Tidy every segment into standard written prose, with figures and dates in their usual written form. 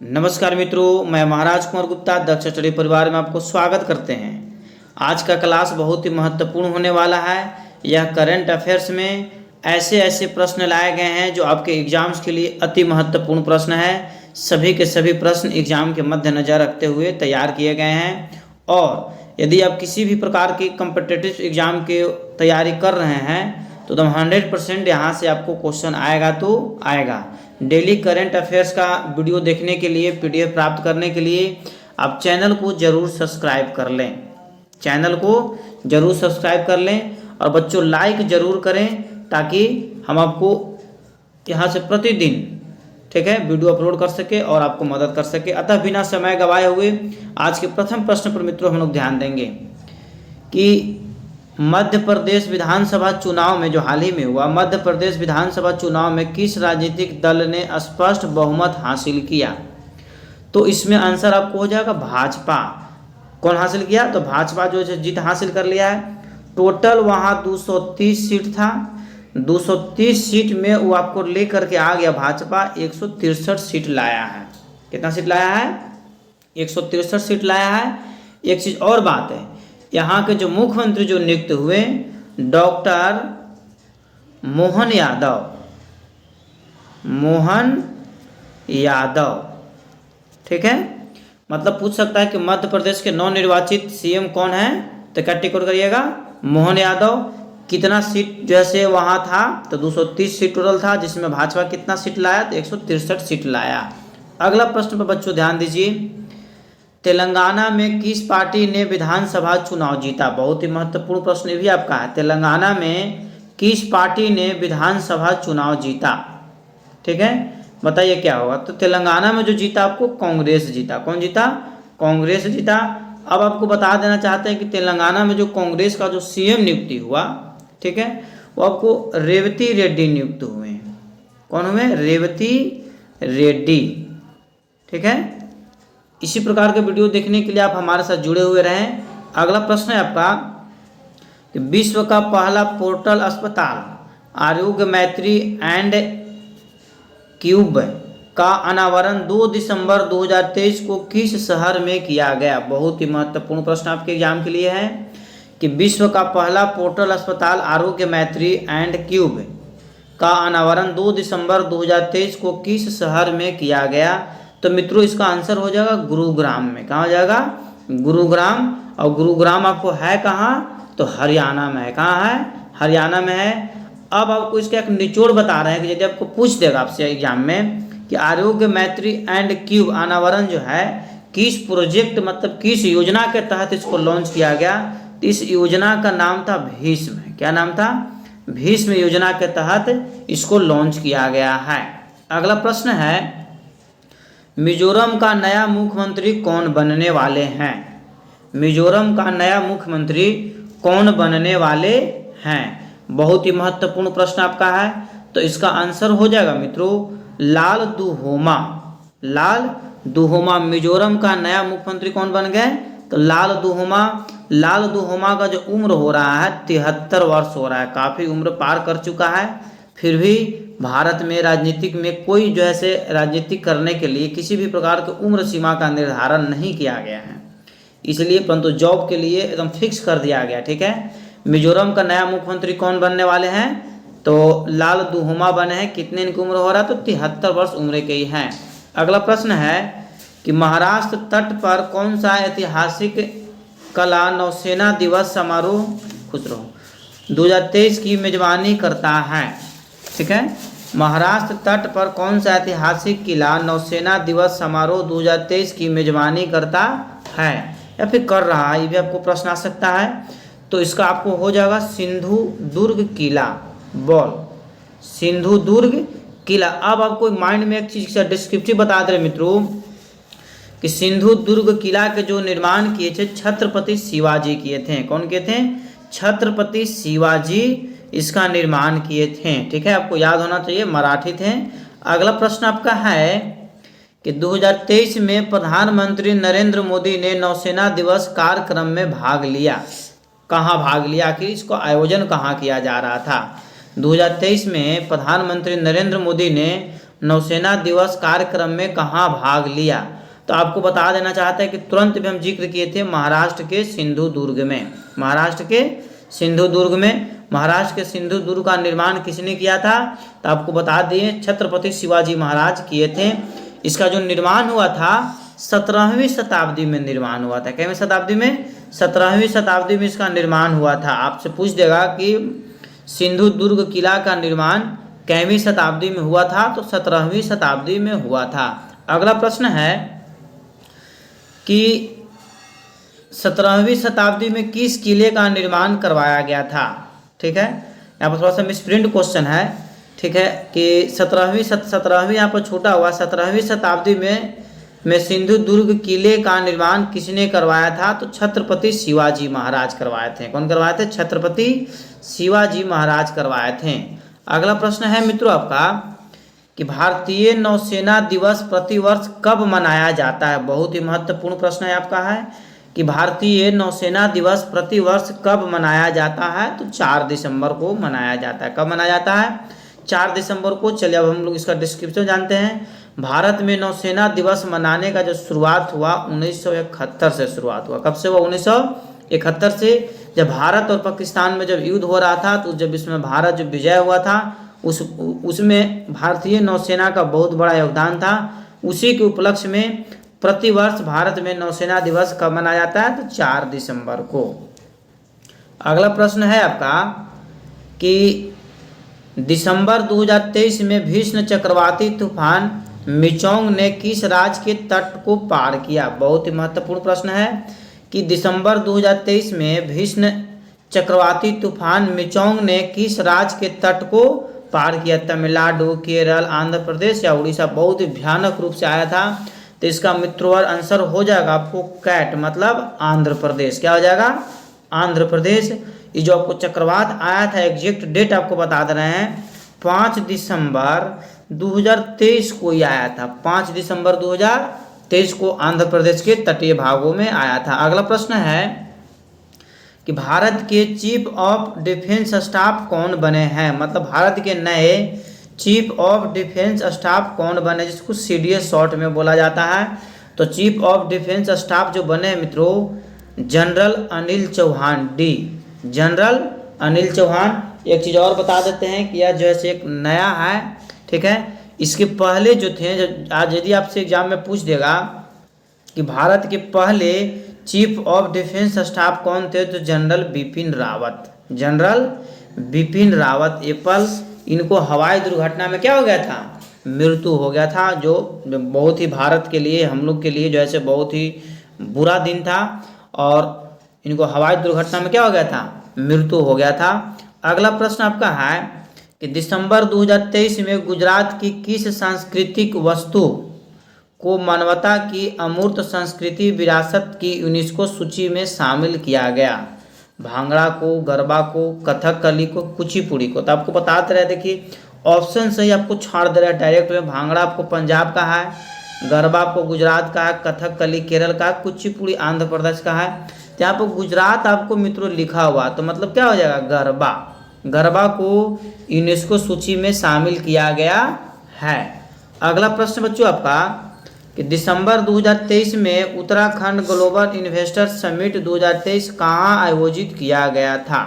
नमस्कार मित्रों, मैं महाराज कुमार गुप्ता दक्ष स्टडी परिवार में आपको स्वागत करते हैं। आज का क्लास बहुत ही महत्वपूर्ण होने वाला है। यह करंट अफेयर्स में ऐसे ऐसे प्रश्न लाए गए हैं जो आपके एग्जाम्स के लिए अति महत्वपूर्ण प्रश्न है। सभी के सभी प्रश्न एग्जाम के मद्देनजर रखते हुए तैयार किए गए हैं। और यदि आप किसी भी प्रकार की कॉम्पिटिटिव एग्जाम की तैयारी कर रहे हैं तो 100% यहाँ से आपको क्वेश्चन आएगा तो आएगा। डेली करंट अफेयर्स का वीडियो देखने के लिए, पीडीएफ प्राप्त करने के लिए आप चैनल को ज़रूर सब्सक्राइब कर लें। चैनल को ज़रूर सब्सक्राइब कर लें और बच्चों लाइक ज़रूर करें ताकि हम आपको यहाँ से प्रतिदिन वीडियो अपलोड कर सके और आपको मदद कर सके। अतः बिना समय गवाए हुए आज के प्रथम प्रश्न पर मित्रों हम लोग ध्यान देंगे कि मध्य प्रदेश विधानसभा चुनाव में जो हाल ही में हुआ, मध्य प्रदेश विधानसभा चुनाव में किस राजनीतिक दल ने स्पष्ट बहुमत हासिल किया? तो इसमें आंसर आपको हो जाएगा भाजपा। कौन हासिल किया? तो भाजपा जो है जीत हासिल कर लिया है। टोटल वहाँ 230 सीट था। 230 सीट में वो आपको लेकर के आ गया भाजपा 163 सीट लाया है। कितना सीट लाया है? 163 सीट लाया है। एक चीज़ और बात है, यहाँ के जो मुख्यमंत्री जो नियुक्त हुए डॉक्टर मोहन यादव, ठीक है। मतलब पूछ सकता है कि मध्य प्रदेश के नवनिर्वाचित सीएम कौन है, तो क्या टिक आउट करिएगा? मोहन यादव। कितना सीट जैसे वहाँ था तो 230 सीट टोटल था, जिसमें भाजपा कितना सीट लाया? तो 163 सीट लाया। अगला प्रश्न पर बच्चों ध्यान दीजिए। तेलंगाना में किस पार्टी ने विधानसभा चुनाव जीता? बहुत ही महत्वपूर्ण प्रश्न भी आपका है। तेलंगाना में किस पार्टी ने विधानसभा चुनाव जीता? ठीक है, बताइए क्या होगा? तो तेलंगाना में जो जीता आपको कांग्रेस जीता। कौन जीता? कांग्रेस जीता। अब आपको बता देना चाहते हैं कि तेलंगाना में जो कांग्रेस का जो सीएम नियुक्ति हुआ, ठीक है, वो आपको रेवती रेड्डी नियुक्त हुए हैं। कौन हुए? रेवती रेड्डी, ठीक है। इसी प्रकार के वीडियो देखने के लिए आप हमारे साथ जुड़े हुए रहें। अगला प्रश्न है आपका कि विश्व का पहला पोर्टल अस्पताल आरोग्य मैत्री एंड क्यूब का अनावरण 2 दिसंबर 2023 को किस शहर में किया गया? बहुत ही महत्वपूर्ण प्रश्न आपके एग्जाम के लिए है कि विश्व का पहला पोर्टल अस्पताल आरोग्य मैत्री एंड क्यूब का अनावरण 2 दिसंबर 2023 को किस शहर में किया गया? तो मित्रों इसका आंसर हो जाएगा गुरुग्राम में। कहाँ हो जाएगा? गुरुग्राम। और गुरुग्राम आपको है कहाँ? तो हरियाणा में है। कहाँ है? हरियाणा में है। अब आपको इसका एक निचोड़ बता रहे हैं कि यदि आपको पूछ देगा आपसे एग्जाम में कि आरोग्य मैत्री एंड क्यूब अनावरण जो है किस प्रोजेक्ट मतलब किस योजना के तहत इसको लॉन्च किया गया, तो इस योजना का नाम था भीष्म। क्या नाम था? भीष्म योजना के तहत इसको लॉन्च किया गया है। अगला प्रश्न है मिजोरम का नया मुख्यमंत्री कौन बनने वाले हैं? मिजोरम का नया मुख्यमंत्री कौन बनने वाले हैं? बहुत ही महत्वपूर्ण प्रश्न आपका है। तो इसका आंसर हो जाएगा मित्रों लाल दुहोमा। लाल दुहोमा मिजोरम का नया मुख्यमंत्री कौन बन गए? तो लाल दुहोमा। लाल दुहोमा का जो उम्र हो रहा है 73 वर्ष हो रहा है। काफ़ी उम्र पार कर चुका है। फिर भी भारत में राजनीतिक में कोई जो है राजनीति करने के लिए किसी भी प्रकार की उम्र सीमा का निर्धारण नहीं किया गया है, इसलिए परंतु जॉब के लिए एकदम फिक्स कर दिया गया। ठीक है, मिजोरम का नया मुख्यमंत्री कौन बनने वाले हैं? तो लाल दुहोमा बने हैं। कितने इनकी उम्र हो रहा है? तो 73 वर्ष उम्र के ही हैं। अगला प्रश्न है कि महाराष्ट्र तट पर कौन सा ऐतिहासिक कला नौसेना दिवस समारोह 2023 की मेजबानी करता है? ठीक है, महाराष्ट्र तट पर कौन सा ऐतिहासिक किला नौसेना दिवस समारोह 2023 की मेजबानी करता है या फिर कर रहा है? ये भी आपको प्रश्न आ सकता है। तो इसका आपको हो जाएगा सिंधु दुर्ग किला। बॉल सिंधु दुर्ग किला। अब आपको माइंड में एक चीज का डिस्क्रिप्टिव बता दे मित्रों कि सिंधु दुर्ग किला के जो निर्माण किए थे छत्रपति शिवाजी किए थे। कौन किए थे? छत्रपति शिवाजी इसका निर्माण किए थे। ठीक है, आपको याद होना चाहिए, मराठी थे। अगला प्रश्न आपका है कि 2023 में प्रधानमंत्री नरेंद्र मोदी ने नौसेना दिवस कार्यक्रम में भाग लिया। कहाँ भाग लिया? कि इसको आयोजन कहाँ किया जा रहा था? 2023 में प्रधानमंत्री नरेंद्र मोदी ने नौसेना दिवस कार्यक्रम में कहाँ भाग लिया? तो आपको बता देना चाहता है कि तुरंत भी हम जिक्र किए थे महाराष्ट्र के सिंधुदुर्ग में। महाराष्ट्र के सिंधुदुर्ग में। महाराष्ट्र के सिंधुदुर्ग का निर्माण किसने किया था? तो आपको बता दिए छत्रपति शिवाजी महाराज किए थे। इसका जो निर्माण हुआ था 17वीं शताब्दी में निर्माण हुआ था। कितवीं शताब्दी में? 17वीं शताब्दी में इसका निर्माण हुआ था। आपसे पूछ देगा कि सिंधुदुर्ग किला का निर्माण कितवीं शताब्दी में हुआ था? तो 17वीं शताब्दी में हुआ था। अगला प्रश्न है कि 17वीं शताब्दी में किस किले का निर्माण करवाया गया था? ठीक है, यहाँ पर थोड़ा सा मिसप्रिंट क्वेश्चन है। ठीक है कि 17वीं यहाँ पर छूटा हुआ। 17वीं शताब्दी में सिंधुदुर्ग किले का निर्माण किसने करवाया था? तो छत्रपति शिवाजी महाराज करवाए थे। कौन करवाए थे? छत्रपति शिवाजी महाराज करवाए थे। अगला प्रश्न है मित्रों आपका कि भारतीय नौसेना दिवस प्रतिवर्ष कब मनाया जाता है? बहुत ही महत्वपूर्ण प्रश्न है आपका है कि भारतीय नौसेना दिवस प्रतिवर्ष कब मनाया जाता है? तो 4 दिसंबर को मनाया जाता है। कब मनाया जाता है? 4 दिसंबर को। चलिए अब हम लोग इसका डिस्क्रिप्शन जानते हैं। भारत में नौसेना दिवस मनाने का जो शुरुआत हुआ 1971 से शुरुआत हुआ। कब से हुआ? 1971 से, जब भारत और पाकिस्तान में जब युद्ध हो रहा था, तो जब इसमें भारत जो विजय हुआ था उसमें भारतीय नौसेना का बहुत बड़ा योगदान था। उसी के उपलक्ष्य में प्रतिवर्ष भारत में नौसेना दिवस कब मनाया जाता है? तो 4 दिसंबर को। अगला प्रश्न है आपका कि दिसंबर 2023 में भीषण चक्रवाती तूफान मिचोंग ने किस राज्य के तट को पार किया? बहुत ही महत्वपूर्ण प्रश्न है कि दिसंबर 2023 में भीषण चक्रवाती तूफान मिचोंग ने किस राज्य के तट को पार किया? तमिलनाडु, केरल, आंध्र प्रदेश या उड़ीसा? बहुत ही भयानक रूप से आया था। तो इसका मित्रों आंसर हो जाएगा आपको कैट, मतलब आंध्र प्रदेश। क्या हो जाएगा? आंध्र प्रदेश। ये जो आपको चक्रवात आया था, एग्जैक्ट डेट आपको बता दे रहे हैं, 5 दिसंबर 2023 को ही आया था। 5 दिसंबर 2023 को आंध्र प्रदेश के तटीय भागों में आया था। अगला प्रश्न है कि भारत के चीफ ऑफ डिफेंस स्टाफ कौन बने हैं? मतलब भारत के नए चीफ ऑफ डिफेंस स्टाफ कौन बने, जिसको CDS शॉर्ट में बोला जाता है। तो चीफ ऑफ डिफेंस स्टाफ जो बने हैं मित्रों, जनरल अनिल चौहान। डी, जनरल अनिल चौहान। एक चीज़ और बता देते हैं कि यह जैसे एक नया है, ठीक है। इसके पहले जो थे, आज यदि आपसे एग्जाम में पूछ देगा कि भारत के पहले चीफ ऑफ डिफेंस स्टाफ कौन थे, तो general Bipin Rawat. General Bipin Rawat Apple, इनको हवाई दुर्घटना में क्या हो गया था? मृत्यु हो गया था, जो बहुत ही भारत के लिए, हम लोग के लिए जो ऐसे बहुत ही बुरा दिन था, और इनको हवाई दुर्घटना में क्या हो गया था? मृत्यु हो गया था। अगला प्रश्न आपका है कि दिसंबर 2023 में गुजरात की किस सांस्कृतिक वस्तु को मानवता की अमूर्त संस्कृति विरासत की यूनेस्को सूची में शामिल किया गया? भांगड़ा को, गरबा को, कथकली को, कुचिपुड़ी को? तो आपको बताते रहे, देखिए ऑप्शन सही आपको छाड़ दे रहा है डायरेक्ट में। भांगड़ा आपको पंजाब का है, गरबा आपको गुजरात का है, कथकली केरल का, कुचिपुड़ी आंध्र प्रदेश का है। यहाँ पर गुजरात आपको मित्रों लिखा हुआ, तो मतलब क्या हो जाएगा? गरबा। गरबा को यूनेस्को सूची में शामिल किया गया है। अगला प्रश्न बच्चों आपका कि दिसंबर 2023 में उत्तराखंड ग्लोबल इन्वेस्टर समिट 2023 कहाँ आयोजित किया गया था?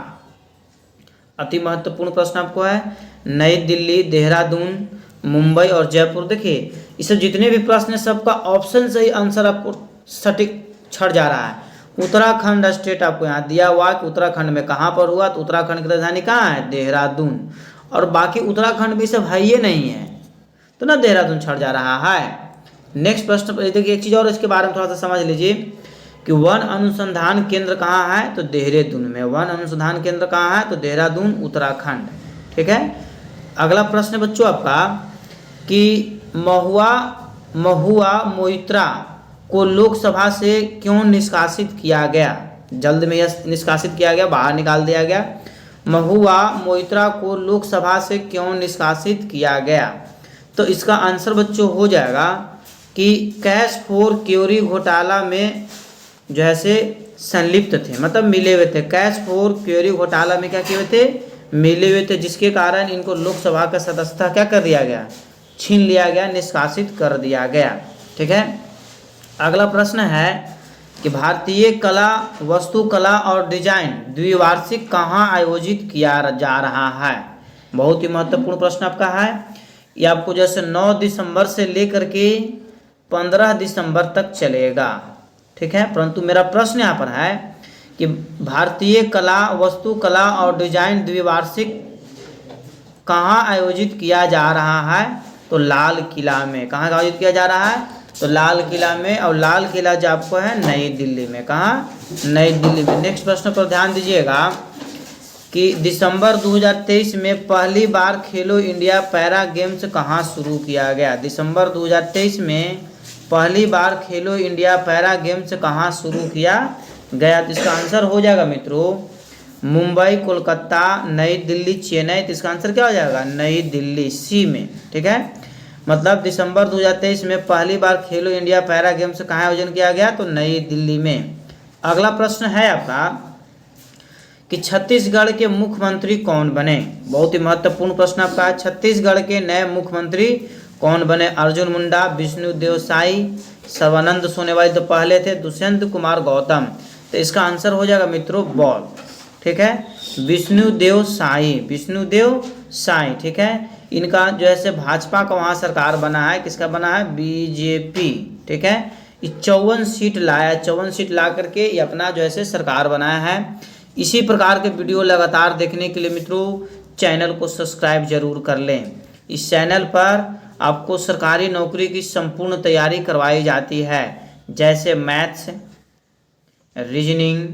अति महत्वपूर्ण प्रश्न आपको है। नई दिल्ली, देहरादून, मुंबई और जयपुर। देखिए इसे जितने भी प्रश्न है सबका ऑप्शन सही आंसर आपको सटीक छड़ जा रहा है। उत्तराखंड स्टेट आपको यहाँ दिया हुआ कि उत्तराखंड में कहाँ पर हुआ, तो उत्तराखंड की राजधानी कहाँ है? देहरादून। और बाकी उत्तराखंड भी सब है ही नहीं है, तो ना देहरादून छड़ जा रहा है। नेक्स्ट प्रश्न देखिए, एक चीज़ और इसके बारे में थोड़ा सा समझ लीजिए कि वन अनुसंधान केंद्र कहाँ है, तो देहरादून में। वन अनुसंधान केंद्र कहाँ है, तो देहरादून, उत्तराखंड। ठीक है। अगला प्रश्न बच्चों आपका कि महुआ मोइत्रा को लोकसभा से क्यों निष्कासित किया गया? जल्द में यह निष्कासित किया गया, बाहर निकाल दिया गया। महुआ मोइत्रा को लोकसभा से क्यों निष्कासित किया गया? तो इसका आंसर बच्चों हो जाएगा कि कैश फॉर क्यूरी घोटाला में जो है से संलिप्त थे, मतलब मिले हुए थे। कैश फॉर क्यूरी घोटाला में क्या किए हुए थे? मिले हुए थे, जिसके कारण इनको लोकसभा का सदस्यता क्या कर दिया गया? छीन लिया गया, निष्कासित कर दिया गया। ठीक है, अगला प्रश्न है कि भारतीय कला, वास्तुकला और डिजाइन द्विवार्षिक कहाँ आयोजित किया जा रहा है। बहुत ही महत्वपूर्ण प्रश्न आपका है। ये आपको जैसे 9 दिसंबर से लेकर के 15 दिसंबर तक चलेगा। ठीक है, परंतु मेरा प्रश्न यहाँ पर है कि भारतीय कला, वास्तुकला और डिजाइन द्विवार्षिक कहाँ आयोजित किया जा रहा है, तो लाल किला में। कहाँ आयोजित किया जा रहा है, तो लाल किला में। और लाल किला जो आपको है नई दिल्ली में। कहाँ, नई दिल्ली में। नेक्स्ट प्रश्न पर ध्यान दीजिएगा कि दिसंबर 2023 में पहली बार खेलो इंडिया पैरा गेम्स कहाँ शुरू किया गया। दिसंबर 2023 में पहली बार खेलो इंडिया पैरा गेम्स कहाँ शुरू किया गया। तो इसका आंसर हो जाएगा मित्रों मुंबई, कोलकाता, नई दिल्ली, चेन्नई। तो इसका आंसर क्या हो जाएगा, नई दिल्ली, सी में। ठीक है, मतलब दिसंबर 2023 में पहली बार खेलो इंडिया पैरा गेम्स कहाँ आयोजन किया गया, तो नई दिल्ली में। अगला प्रश्न है आपका कि छत्तीसगढ़ के मुख्यमंत्री कौन बने। बहुत ही महत्वपूर्ण प्रश्न आपका है। छत्तीसगढ़ के नए मुख्यमंत्री कौन बने। अर्जुन मुंडा, विष्णुदेव साई, सर्बानंद सोनोवाल तो पहले थे, दुष्यंत कुमार गौतम। तो इसका आंसर हो जाएगा मित्रों बॉल। ठीक है, विष्णुदेव साई, विष्णुदेव साई। ठीक है, इनका जो है भाजपा का वहाँ सरकार बना है। किसका बना है, बीजेपी। ठीक है, 54 सीट लाया, 54 सीट ला करके ये अपना जो है सरकार बनाया है। इसी प्रकार के वीडियो लगातार देखने के लिए मित्रों चैनल को सब्सक्राइब जरूर कर लें। इस चैनल पर आपको सरकारी नौकरी की संपूर्ण तैयारी करवाई जाती है, जैसे मैथ्स, रीजनिंग,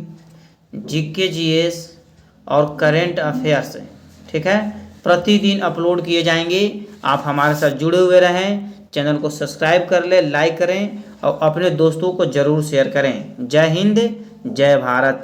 जीके, जीएस और करंट अफेयर्स। ठीक है, प्रतिदिन अपलोड किए जाएंगे। आप हमारे साथ जुड़े हुए रहें, चैनल को सब्सक्राइब कर लें, लाइक करें और अपने दोस्तों को ज़रूर शेयर करें। जय हिंद, जय भारत।